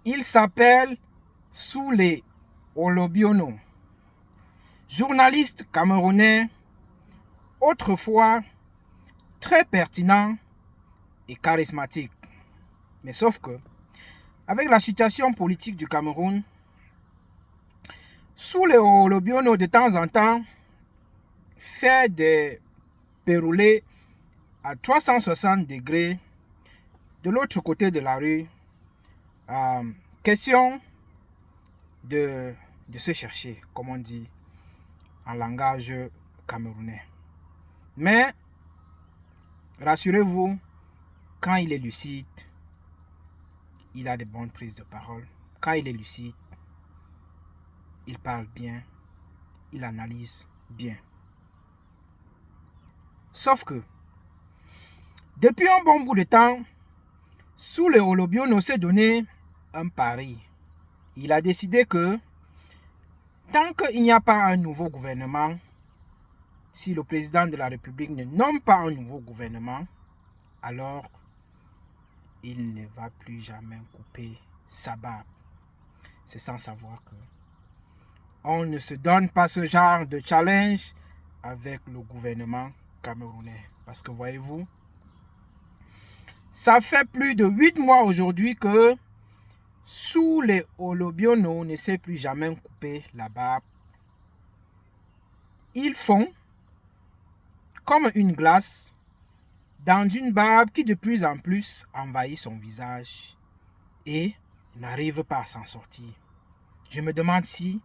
Il s'appelle Soulé Olobiono, journaliste camerounais, autrefois très pertinent et charismatique. Mais sauf que, avec la situation politique du Cameroun, Soulé Olobiono, de temps en temps, fait des pérolés à 360 degrés de l'autre côté de la rue. Question de se chercher, comme on dit en langage camerounais. Mais, rassurez-vous, quand il est lucide, il a de bonnes prises de parole. Quand il est lucide, il parle bien, il analyse bien. Sauf que, depuis un bon bout de temps, Soulé Olobiono s'est donné un pari. Il a décidé que, tant qu'il n'y a pas un nouveau gouvernement, si le président de la République ne nomme pas un nouveau gouvernement, alors il ne va plus jamais couper sa barbe. C'est sans savoir que on ne se donne pas ce genre de challenge avec le gouvernement camerounais. Parce que voyez-vous, ça fait plus de 8 mois aujourd'hui que Soulé Olobiono ne sait plus jamais couper la barbe. Ils font comme une glace dans une barbe qui de plus en plus envahit son visage et n'arrive pas à s'en sortir. Je me demande si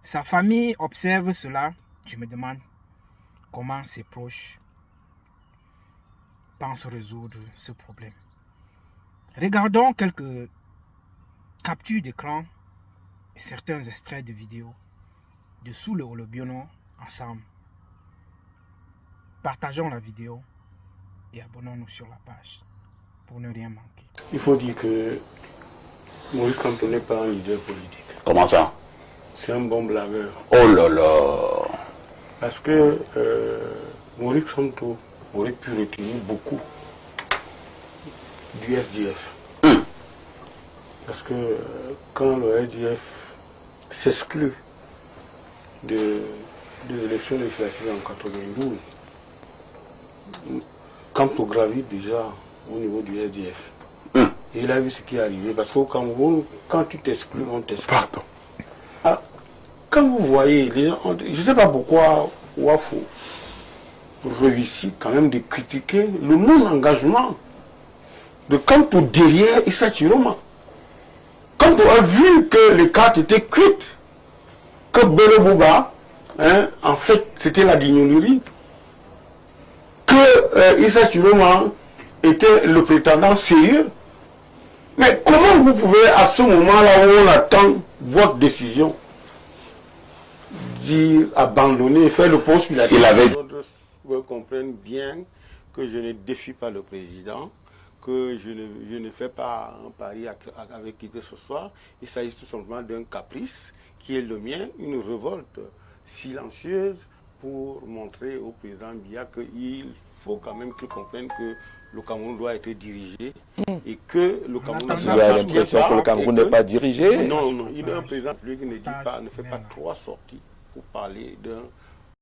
sa famille observe cela. Je me demande comment ses proches pensent résoudre ce problème. Regardons quelques captures d'écran et certains extraits de vidéos de Soulé Olobiono ensemble. Partageons la vidéo et abonnons-nous sur la page pour ne rien manquer. Il faut dire que Maurice Kamto n'est pas un leader politique. Comment ça? C'est un bon blagueur. Oh là là. Parce que Maurice Kamto aurait pu retenir beaucoup du SDF. Parce que quand le SDF s'exclut des élections législatives en 92, Kamto gravite déjà au niveau du SDF. Et il a vu ce qui est arrivé. Parce qu'au Cameroun, quand tu t'exclus, on t'exclut. Pardon. Quand vous voyez, les gens, je ne sais pas pourquoi Wafo réussit quand même de critiquer le non-engagement de Kamto derrière Issa Chiroma. Kamto a vu que les cartes étaient cuites, que Bello Bouba, en fait, c'était la dignolerie, que Issa Chiroma était le prétendant sérieux. Mais comment vous pouvez, à ce moment-là où on attend votre décision, dire abandonner, faire le poste pilatif? Il avait... D'autres comprennent bien que je ne défie pas le président, que je ne fais pas un pari avec qui que ce soit. Il s'agit tout simplement d'un caprice qui est le mien, une révolte silencieuse pour montrer au président Biya qu'il faut quand même qu'il comprenne que le Cameroun doit être dirigé et que le Cameroun Il a l'impression que le Cameroun n'est pas dirigé. Non, il est un président qui ne dit pas, ne fait pas trois sorties pour parler d'un